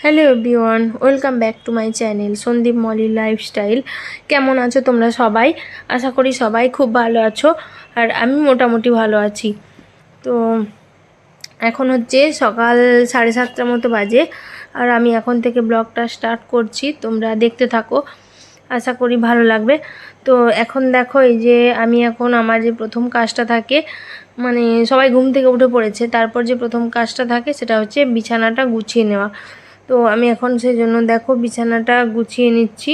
Hello everyone, welcome back to my channel Sandip Moli lifestyle. কেমন আছো তোমরা সবাই? আশা করি সবাই খুব ভালো আছো, আর আমি মোটামুটি ভালো আছি। তো এখন হচ্ছে সকাল 7:30 মতো বাজে, আর আমি এখন থেকে ব্লগটা স্টার্ট করছি। তোমরা দেখতে থাকো, আশা করি ভালো লাগবে। তো এখন দেখো, এই যে আমি এখন আমার যে প্রথম কাজটা থাকে, মানে সবাই ঘুম থেকে উঠে পড়েছে, তারপর যে প্রথম কাজটা থাকে সেটা হচ্ছে বিছানাটা গুছিয়ে নেওয়া। তো আমি এখন সেই জন্য দেখো বিছানাটা গুছিয়ে নিচ্ছি।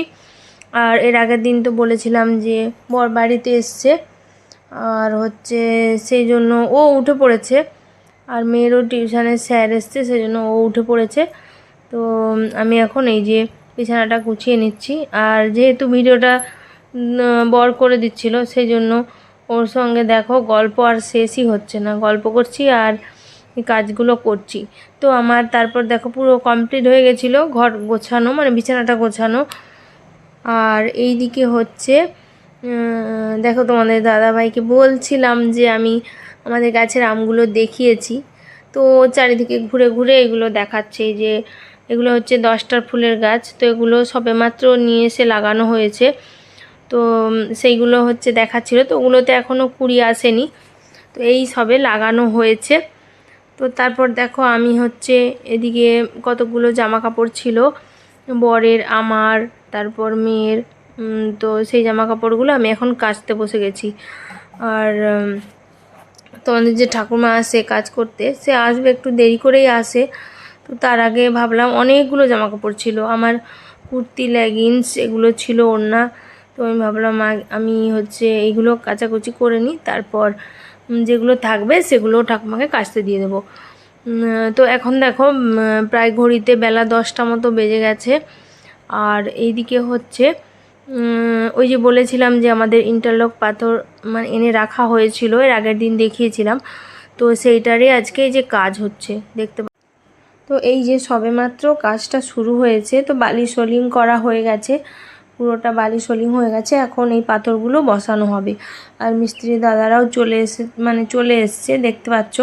আর এর আগের দিন তো বলেছিলাম যে বর বাড়িতে এসছে, আর হচ্ছে সেই জন্য ও উঠে পড়েছে, আর মেয়েরও টিউশনের স্যার এসছে, সেই জন্য ও উঠে পড়েছে। তো আমি এখন এই যে বিছানাটা গুছিয়ে নিচ্ছি। আর যেহেতু ভিডিওটা বর করে দিচ্ছিল, সেই জন্য ওর সঙ্গে দেখো গল্প আর শেষই হচ্ছে না, গল্প করছি আর এই কাজগুলো করছি। তো আমার তারপর দেখো পুরো কমপ্লিট হয়ে গেছিলো ঘর গোছানো, মানে বিছানাটা গোছানো। আর এই দিকে হচ্ছে দেখো, তোমাদের দাদাভাইকে বলছিলাম যে আমি আমাদের গাছের আমগুলো দেখিয়েছি, তো চারিদিকে ঘুরে ঘুরে এগুলো দেখাচ্ছে। এই যে এগুলো হচ্ছে 10টার ফুলের গাছ, তো এগুলো সবেমাত্র নিয়ে এসে লাগানো হয়েছে। তো সেইগুলো হচ্ছে দেখাচ্ছিল, তো ওগুলোতে এখনও কুড়ি আসেনি, তো এই সবে লাগানো হয়েছে। তো তারপর দেখো আমি হচ্ছে এদিকে কতগুলো জামা কাপড় ছিল বরের, আমার, তারপর মেয়ের, তো সেই জামা কাপড়গুলো আমি এখন কাচতে বসে গেছি। আর তোমাদের যে ঠাকুমা আসে কাজ করতে, সে আসবে একটু দেরি করেই আসে। তো তার আগে ভাবলাম, অনেকগুলো জামা কাপড় ছিল আমার, কুর্তি, লেগিংস এগুলো ছিল, ওড়না। তো আমি ভাবলাম আমি হচ্ছে এইগুলো কাচাকুচি করে নিই, তারপর যেগুলো থাকবে সেগুলো ঠাকুমাকে কাচতে দিয়ে দেবো। তো এখন দেখো প্রায় ঘড়িতে বেলা 10টা মতো বেজে গেছে। আর এইদিকে হচ্ছে ওই যে বলেছিলাম যে আমাদের ইন্টারলক পাথর মানে এনে রাখা হয়েছিল, এর আগের দিন দেখিয়েছিলাম, তো সেইটারই আজকে এই যে কাজ হচ্ছে দেখতে। তো এই যে সবেমাত্র কাজটা শুরু হয়েছে, তো বালি সোলিং করা হয়ে গেছে, পুরোটা বালি সোলিং হয়ে গেছে। এখন এই পাথরগুলো বসানো হবে। আর মিস্ত্রি দাদারাও চলে এসছে দেখতে পাচ্ছ।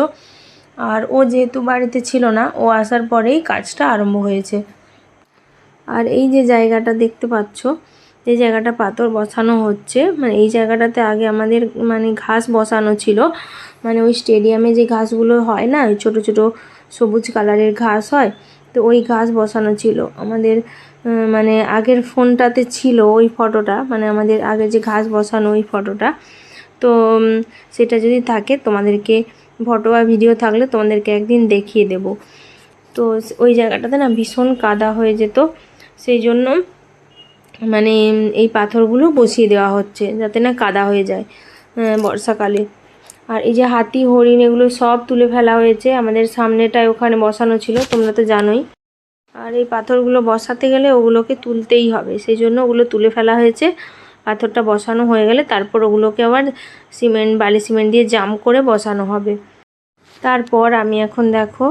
আর ও যেহেতু বাড়িতে ছিল না, ও আসার পরেই কাজটা আরম্ভ হয়েছে। আর এই যে জায়গাটা দেখতে পাচ্ছ, যে জায়গাটা পাথর বসানো হচ্ছে, মানে এই জায়গাটাতে আগে আমাদের মানে ঘাস বসানো ছিল, মানে ওই স্টেডিয়ামে যে ঘাসগুলো হয় না, ওই ছোটো ছোটো সবুজ কালারের ঘাস হয়, তো ওই ঘাস বসানো ছিল আমাদের। মানে আগের ফোনটাতে ছিল ওই ফটোটা, মানে আমাদের আগে যে ঘাস বসানো ওই ফটোটা। তো সেটা যদি থাকে তোমাদেরকে, ফটো বা ভিডিও থাকলে তোমাদেরকে একদিন দেখিয়ে দেব। তো ওই জায়গাটাতে না ভীষণ কাদা হয়ে যেত, সেই জন্য মানে এই পাথরগুলো বসিয়ে দেওয়া হচ্ছে যাতে না কাদা হয়ে যায় বর্ষাকালে। আর এই যে হাতি, হরিণ এগুলো সব তুলে ফেলা হয়েছে, আমাদের সামনেটায় ওখানে বসানো ছিল, তোমরা তো জানোই। আর এই পাথরগুলো বসাতে গেলে ওগুলোকে তুলতেই হবে, সেই জন্য ওগুলো তুলে ফেলা হয়েছে। পাথরটা বসানো হয়ে গেলে তারপর ওগুলোকে আবার বালি সিমেন্ট দিয়ে জাম করে বসানো হবে। তারপর আমি এখন দেখো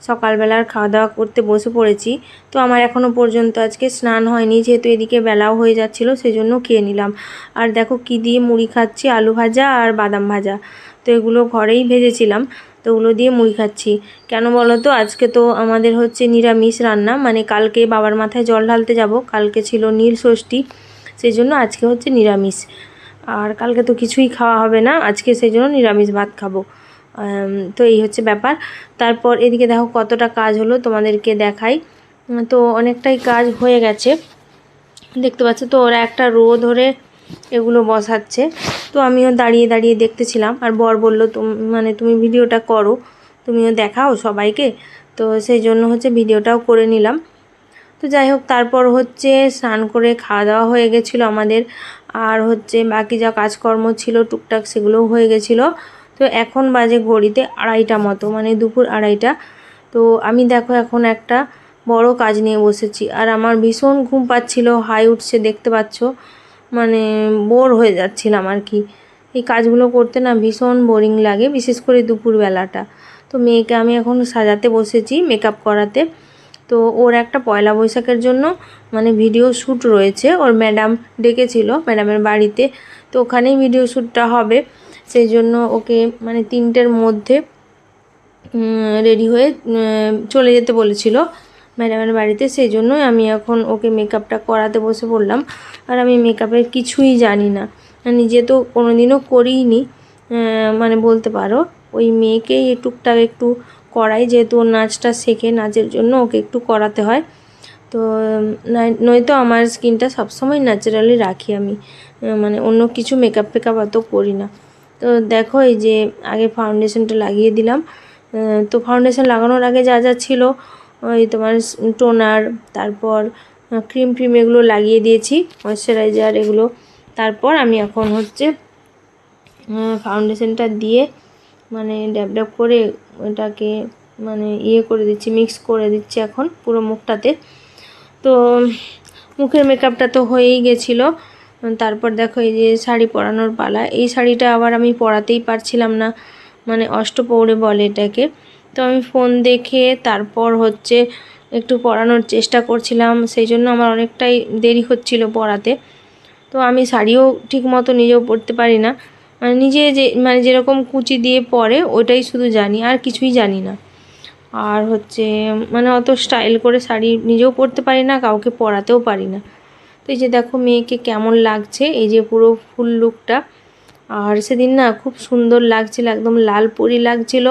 সকালবেলার খাওয়া দাওয়া করতে বসে পড়েছি। তো আমার এখনও পর্যন্ত আজকে স্নান হয়নি, যেহেতু এদিকে বেলাও হয়ে যাচ্ছিলো, সেই জন্য খেয়ে নিলাম। আর দেখো কি দিয়ে মুড়ি খাচ্ছি, আলু ভাজা আর বাদাম ভাজা। তো এগুলো ঘরেই ভেজেছিলাম, তো ওগুলো দিয়ে মুড়ি খাচ্ছি। কেন বলো তো, আজকে তো আমাদের হচ্ছে নিরামিষ রান্না, মানে কালকে বাবার মাথায় জল ঢালতে যাব, কালকে ছিল নীল ষষ্ঠী, সেই জন্য আজকে হচ্ছে নিরামিষ। আর কালকে তো কিছুই খাওয়া হবে না, আজকে সেই জন্য নিরামিষ ভাত খাবো। তো এই হচ্ছে ব্যাপার। তারপর এদিকে দেখো কতটা কাজ হলো তোমাদেরকে দেখাই। তো অনেকটাই কাজ হয়ে গেছে দেখতে পাচ্ছ। তো ওরা একটা রো ধরে এগুলো বসাচ্ছে, তো আমিও দাঁড়িয়ে দাঁড়িয়ে দেখতেছিলাম। আর বর বললো তুমি ভিডিওটা করো, তুমিও দেখাও সবাইকে। তো সেই জন্য হচ্ছে ভিডিওটাও করে নিলাম। তো যাই হোক, তারপর হচ্ছে স্নান করে খাওয়া দাওয়া হয়ে গেছিলো আমাদের। আর হচ্ছে বাকি যা কাজকর্ম ছিল টুকটাক সেগুলোও হয়ে গেছিলো। তো এখন বাজে ঘড়িতে 2:30 মতো, মানে দুপুর 2:30। তো আমি দেখো এখন একটা বড় কাজ নিয়ে বসেছি, আর আমার ভীষণ ঘুম পাচ্ছিল, হাই উঠছে দেখতে পাচ্ছ, মানে বোর হয়ে যাচ্ছিলাম আর কি। এই কাজগুলো করতে না ভীষণ বোরিং লাগে, বিশেষ করে দুপুরবেলাটা। তো মেয়েকে আমি এখন সাজাতে বসেছি, মেকআপ করাতে। তো ওর একটা পয়লা বৈশাখের জন্য মানে ভিডিও শ্যুট রয়েছে, ওর ম্যাডাম ডেকেছিল ম্যাডামের বাড়িতে, তো ওখানেই ভিডিও শ্যুটটা হবে। সেই জন্য ওকে মানে 3টের মধ্যে রেডি হয়ে চলে যেতে বলেছিল ম্যাডামের বাড়িতে, সেই জন্যই আমি এখন ওকে মেকআপটা করাতে বসে পড়লাম। আর আমি মেকআপের কিছুই জানি না, নিজে তো কোনোদিনও করিনি, মানে বলতে পারো ওই মেয়েকেই টুকটাক একটু করাই, যেহেতু ওর নাচটা শেখে, নাচের জন্য ওকে একটু করাতে হয়। তো নয়তো আমার স্কিনটা সবসময় ন্যাচারালি রাখি আমি, মানে অন্য কিছু মেকআপ ফেকআপ অত করি না। তো দেখো এই যে আগে ফাউন্ডেশনটা লাগিয়ে দিলাম। তো ফাউন্ডেশন লাগানোর আগে যা যা ছিল ওই তোমার টোনার, তারপর ক্রিম ফ্রিম এগুলো লাগিয়ে দিয়েছি, ময়শ্চারাইজার এগুলো। তারপর আমি এখন হচ্ছে ফাউন্ডেশনটা দিয়ে মানে ড্যাব ড্যাব করে ওটাকে মানে করে দিচ্ছি, মিক্স করে দিচ্ছি এখন পুরো মুখটাতে। তো মুখের মেকআপটা তো হয়েই গেছিলো। তারপর দেখো এই যে শাড়ি পরানোর পালা। এই শাড়িটা আবার আমি পরাতেই পারছিলাম না, মানে অষ্টপৌরে বলে এটাকে। তো আমি ফোন দেখে তারপর হচ্ছে একটু পরানোর চেষ্টা করছিলাম, সেই জন্য আমার অনেকটাই দেরি হচ্ছিল পরাতে। তো আমি শাড়িও ঠিক মতো নিজেও পরতে পারি না, মানে নিজে মানে যেরকম কুচি দিয়ে পরে ওইটাই শুধু জানি, আর কিছুই জানি না। আর হচ্ছে মানে অত স্টাইল করে শাড়ি নিজেও পরতে পারি না, কাউকে পরাতেও পারি না। তো এই যে দেখো মেয়েকে কেমন লাগছে, এই যে পুরো ফুল লুকটা। আর সেদিন না খুব সুন্দর লাগছিল, একদম লাল পরি লাগছিল।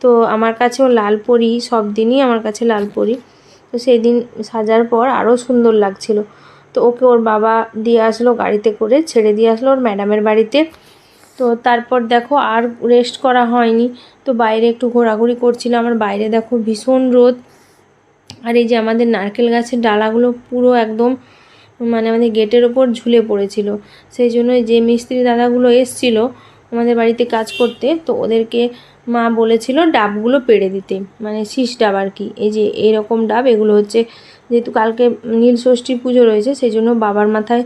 তো আমার কাছেও লাল পরি, সব দিনই আমার কাছে লাল পরি। তো সেই দিন সাজার পর আরও সুন্দর লাগছিল। তো ওকে ওর বাবা দিয়ে আসলো, গাড়িতে করে ছেড়ে দিয়ে আসলো ওর ম্যাডামের বাড়িতে। তো তারপর দেখো আর রেস্ট করা হয়নি, তো বাইরে একটু ঘোরাঘুরি করছিলাম। আমার বাইরে দেখো ভীষণ রোদ। আর এই যে আমাদের নারকেল গাছের ডালাগুলো পুরো একদম মানে আমাদের গেটের ওপর ঝুলে পড়েছিল। সেই জন্য যে মিস্ত্রি দাদাগুলো এসছিল আমাদের বাড়িতে কাজ করতে, তো ওদেরকে মা বলেছিল ডাবগুলো পেড়ে দিতে, মানে শীষ ডাব আর কি। এই যে এইরকম ডাব, এগুলো হচ্ছে যেহেতু কালকে নীল ষষ্ঠী পুজো রয়েছে, সেই জন্য বাবার মাথায়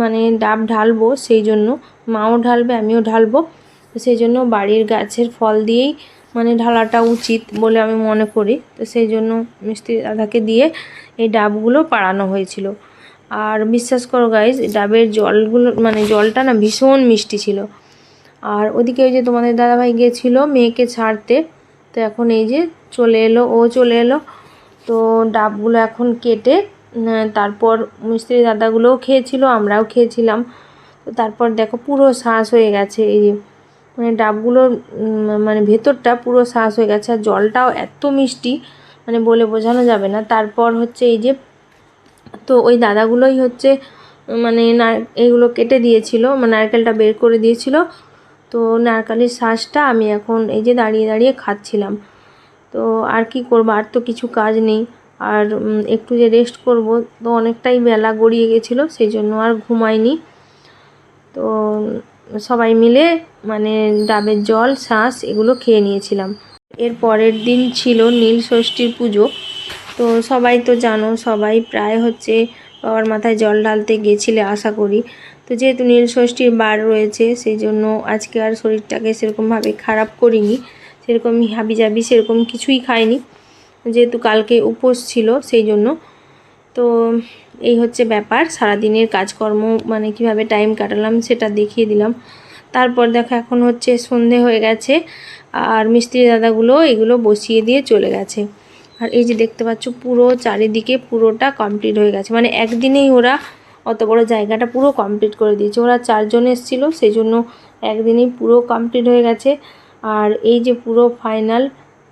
মানে ডাব ঢালবো, সেই জন্য মাও ঢালবে আমিও ঢালবো। সেই জন্য বাড়ির গাছের ফল দিয়েই মানে ঢালাটা উচিত বলে আমি মনে করি। তো সেই জন্য মিস্ত্রি দাদাকে দিয়ে এই ডাবগুলো পাড়ানো হয়েছিল। আর বিশ্বাস করো গাইজ, ডাবের জলগুলো মানে জলটা না ভীষণ মিষ্টি ছিল। আর ওদিকে ওই যে তোমাদের দাদাভাই গিয়েছিলো মেয়েকে ছাড়তে, তো এখন এই যে চলে এলো। তো ডাবগুলো এখন কেটে তারপর মিস্ত্রি দাদাগুলোও খেয়েছিল, আমরাও খেয়েছিলাম। তো তারপর দেখো পুরো শ্বাস হয়ে গেছে, এই যে মানে ডাবগুলোর মানে ভেতরটা পুরো শ্বাস হয়ে গেছে। আর জলটাও এত মিষ্টি মানে বলে বোঝানো যাবে না। তারপর হচ্ছে এই যে তো ওই দাদাগুলোই হচ্ছে মানে এইগুলো কেটে দিয়েছিল, মানে নারকেলটা বের করে দিয়েছিল। তো নারকেলের শ্বাসটা আমি এখন এই যে দাঁড়িয়ে দাঁড়িয়ে খাচ্ছিলাম। তো আর কি করবো, আর তো কিছু কাজ নেই। আর একটু যে রেস্ট করব, তো অনেকটাই বেলা গড়িয়ে গেছিলো, সেই জন্য আর ঘুমাইনি। তো সবাই মিলে মানে ডাবের জল শাঁস এগুলো খেয়ে নিয়েছিলাম। এর পরের দিন ছিল নীল ষষ্ঠীর পুজো। তো সবাই তো জানো, সবাই প্রায় হচ্ছে বাবার মাথায় জল ঢালতে গেছিলে আশা করি। তো যেহেতু নীল ষষ্ঠীর বার রয়েছে, সেই জন্য আজকে আর শরীরটাকে সেরকমভাবে খারাপ করিনি, সেরকম হাবিজাবি সেরকম কিছুই খাইনি, যেহেতু কালকে উপোস ছিল সেই জন্য। তো এই হচ্ছে ব্যাপার, সারাদিনের কাজকর্ম মানে কিভাবে টাইম কাটালাম সেটা দেখিয়ে দিলাম। তারপর দেখো এখন হচ্ছে সন্ধে হয়ে গেছে, আর মিস্ত্রি দাদাগুলো এগুলো বসিয়ে দিয়ে চলে গেছে। আর এই যে দেখতে পাচ্ছ পুরো চারিদিকে পুরোটা কমপ্লিট হয়ে গেছে, মানে একদিনেই ওরা অত বড় জায়গাটা পুরো কমপ্লিট করে দিয়েছে। ওরা 4 জন এসেছিলো, সেই জন্য একদিনেই পুরো কমপ্লিট হয়ে গেছে। আর এই যে পুরো ফাইনাল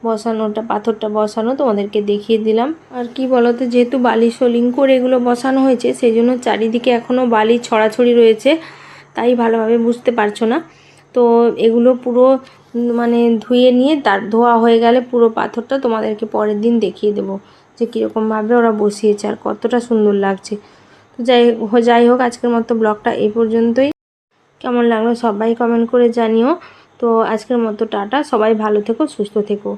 বসানোটা, পাথরটা বসানো তোমাদেরকে দেখিয়ে দিলাম। আর কি বলতো, যেহেতু বালি সোলিং করে এগুলো বসানো হয়েছে, সেই জন্য চারিদিকে এখনও বালি ছড়াছড়ি রয়েছে, তাই ভালোভাবে বুঝতে পারছো না। তো এগুলো পুরো মানে ধুয়ে নিয়ে তার ধোয়া হয়ে গেলে পুরো পাথরটা তোমাদেরকে পরের দিন দেখিয়ে দেবো যে কীরকমভাবে ওরা বসিয়েছে আর কতটা সুন্দর লাগছে। তো যাই হোক আজকের মতো ব্লগটা এই পর্যন্তই। কেমন লাগলো সবাই কমেন্ট করে জানিও। তো আজকের মতো টাটা, সবাই ভালো থেকো, সুস্থ থেকো।